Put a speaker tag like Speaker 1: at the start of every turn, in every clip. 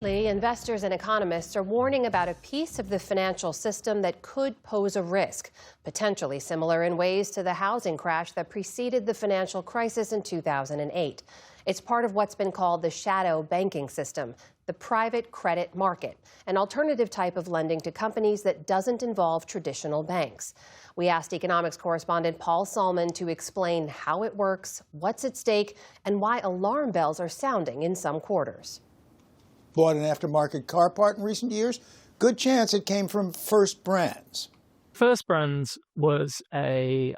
Speaker 1: Investors and economists are warning about a piece of the financial system that could pose a risk, potentially similar in ways to the housing crash that preceded the financial crisis in 2008. It's part of what's been called the shadow banking system, the private credit market, an alternative type of lending to companies that doesn't involve traditional banks. We asked economics correspondent Paul Solman to explain how it works, what's at stake, and why alarm bells are sounding in some quarters.
Speaker 2: Bought an aftermarket car part in recent years? Good chance it came from First Brands.
Speaker 3: First Brands was a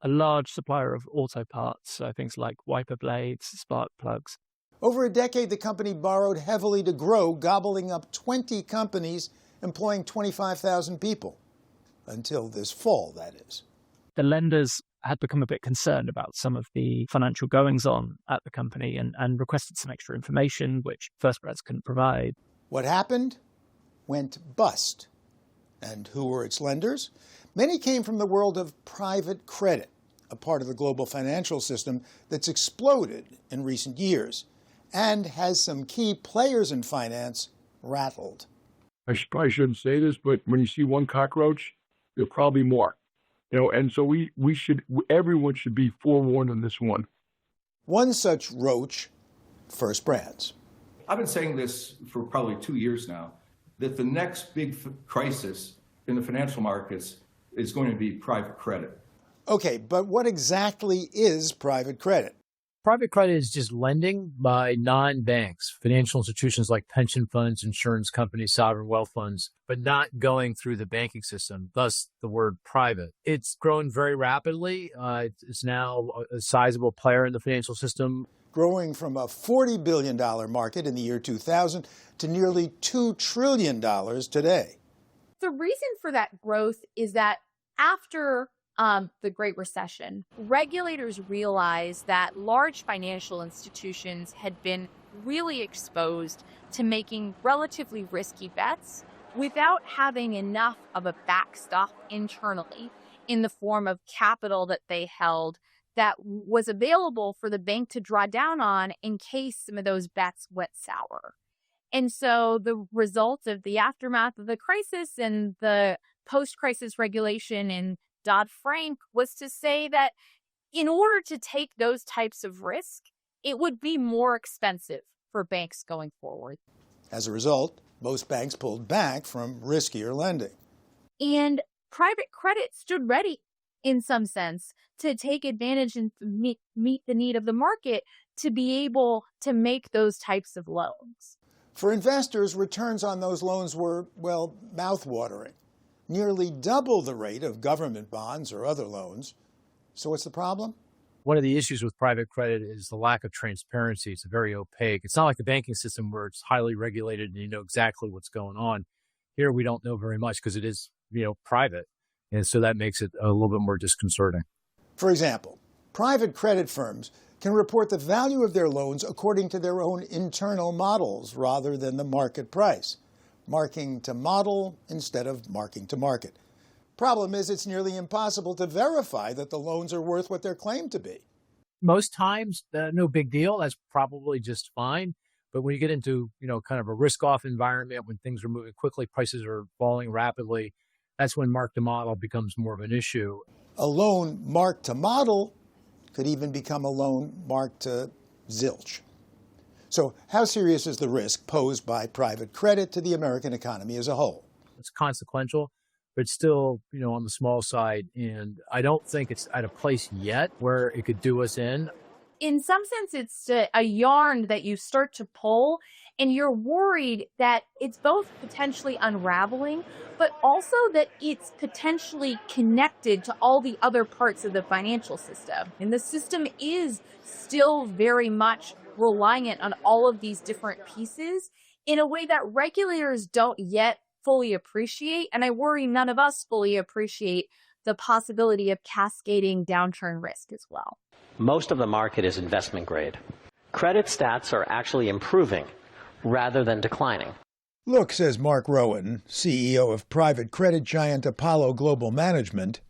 Speaker 3: large supplier of auto parts, so things like wiper blades, spark plugs.
Speaker 2: Over a decade, the company borrowed heavily to grow, gobbling up 20 companies, employing 25,000 people. Until this fall, that is.
Speaker 3: The lenders had become a bit concerned about some of the financial goings-on at the company and requested some extra information, which First Brands couldn't provide.
Speaker 2: What happened? Went bust. And who were its lenders? Many came from the world of private credit, a part of the global financial system that's exploded in recent years and has some key players in finance rattled.
Speaker 4: I probably shouldn't say this, but when you see one cockroach, there'll probably more. And so everyone should be forewarned on this one.
Speaker 2: One such roach, First Brands.
Speaker 5: I've been saying this for probably 2 years now, that the next big crisis in the financial markets is going to be private credit.
Speaker 2: Okay, but what exactly is private credit?
Speaker 6: Private credit is just lending by non-banks, financial institutions like pension funds, insurance companies, sovereign wealth funds, but not going through the banking system, thus the word private. It's grown very rapidly. It's now a sizable player in the financial system.
Speaker 2: Growing from a $40 billion market in the year 2000 to nearly $2 trillion today.
Speaker 7: The reason for that growth is that after the Great Recession, regulators realized that large financial institutions had been really exposed to making relatively risky bets without having enough of a backstop internally in the form of capital that they held that was available for the bank to draw down on in case some of those bets went sour. And so the result of the aftermath of the crisis and the post-crisis regulation in Dodd-Frank was to say that in order to take those types of risk, it would be more expensive for banks going forward.
Speaker 2: As a result, most banks pulled back from riskier lending.
Speaker 7: And private credit stood ready, in some sense, to take advantage and meet the need of the market to be able to make those types of loans.
Speaker 2: For investors, returns on those loans were, well, mouth-watering. Nearly double the rate of government bonds or other loans. So what's the problem?
Speaker 6: One of the issues with private credit is the lack of transparency. It's very opaque. It's not like the banking system where it's highly regulated and you know exactly what's going on. Here, we don't know very much because it is, private. And so that makes it a little bit more disconcerting.
Speaker 2: For example, private credit firms can report the value of their loans according to their own internal models rather than the market price. Marking to model instead of marking to market. Problem is, it's nearly impossible to verify that the loans are worth what they're claimed to be.
Speaker 6: Most times, no big deal. That's probably just fine. But when you get into, kind of a risk-off environment, when things are moving quickly, prices are falling rapidly, that's when mark to model becomes more of an issue.
Speaker 2: A loan marked to model could even become a loan marked to zilch. So how serious is the risk posed by private credit to the American economy as a whole?
Speaker 6: It's consequential, but it's still, on the small side. And I don't think it's at a place yet where it could do us in.
Speaker 7: In some sense, it's a yarn that you start to pull, and you're worried that it's both potentially unraveling, but also that it's potentially connected to all the other parts of the financial system. And the system is still very much reliant on all of these different pieces in a way that regulators don't yet fully appreciate. And I worry none of us fully appreciate the possibility of cascading downturn risk as well.
Speaker 8: Most of the market is investment grade. Credit stats are actually improving rather than declining.
Speaker 2: Look, says Mark Rowan, CEO of private credit giant Apollo Global Management,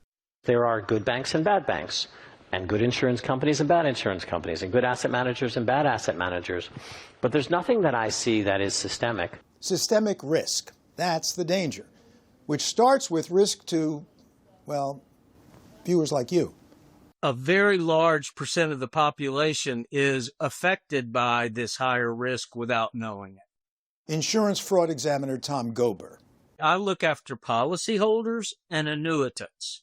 Speaker 8: there are good banks and bad banks. and good insurance companies and bad insurance companies, and good asset managers and bad asset managers. But there's nothing that I see that is systemic.
Speaker 2: Systemic risk. That's the danger, which starts with risk to, well, viewers like you.
Speaker 9: A very large percent of the population is affected by this higher risk without knowing it.
Speaker 2: Insurance fraud examiner Tom Gober.
Speaker 9: I look after policyholders and annuitants.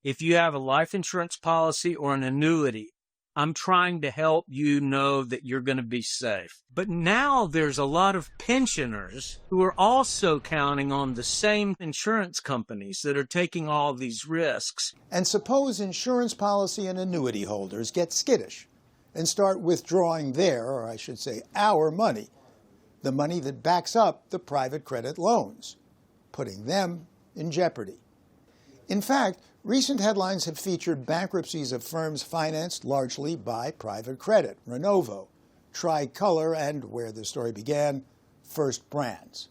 Speaker 9: If you have a life insurance policy or an annuity, I'm trying to help you know that you're going to be safe. But now there's a lot of pensioners who are also counting on the same insurance companies that are taking all these risks.
Speaker 2: And suppose insurance policy and annuity holders get skittish and start withdrawing their, or I should say our money, the money that backs up the private credit loans, putting them in jeopardy. In fact, recent headlines have featured bankruptcies of firms financed largely by private credit, Renovo, Tricolor, and, where the story began, First Brands.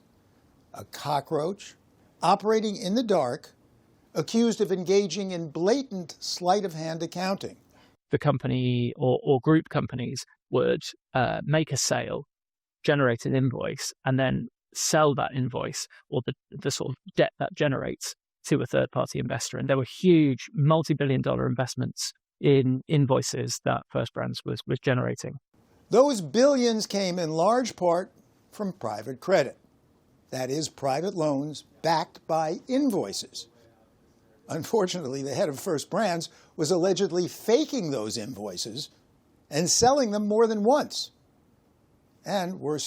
Speaker 2: A cockroach operating in the dark, accused of engaging in blatant sleight-of-hand accounting.
Speaker 3: The company or group companies would make a sale, generate an invoice, and then sell that invoice or the sort of debt that generates to a third-party investor. And there were huge multi-billion-dollar investments in invoices that First Brands was generating.
Speaker 2: Those billions came in large part from private credit. That is, private loans backed by invoices. Unfortunately, the head of First Brands was allegedly faking those invoices and selling them more than once. And we're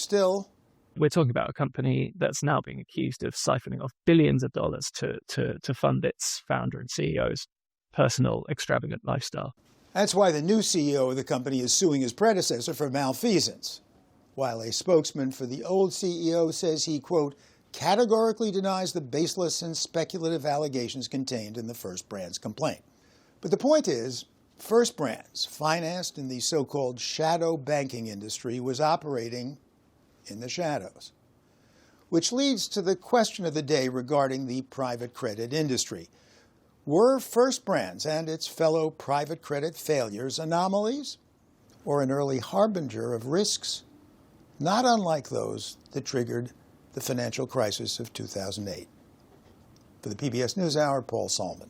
Speaker 2: talking
Speaker 3: about a company that's now being accused of siphoning off billions of dollars to fund its founder and CEO's personal extravagant lifestyle.
Speaker 2: That's why the new CEO of the company is suing his predecessor for malfeasance, while a spokesman for the old CEO says he, quote, categorically denies the baseless and speculative allegations contained in the First Brands complaint. But the point is, First Brands, financed in the so-called shadow banking industry, was operating in the shadows. Which leads to the question of the day regarding the private credit industry. Were First Brands and its fellow private credit failures anomalies, or an early harbinger of risks not unlike those that triggered the financial crisis of 2008? For the PBS NewsHour, Paul Solman.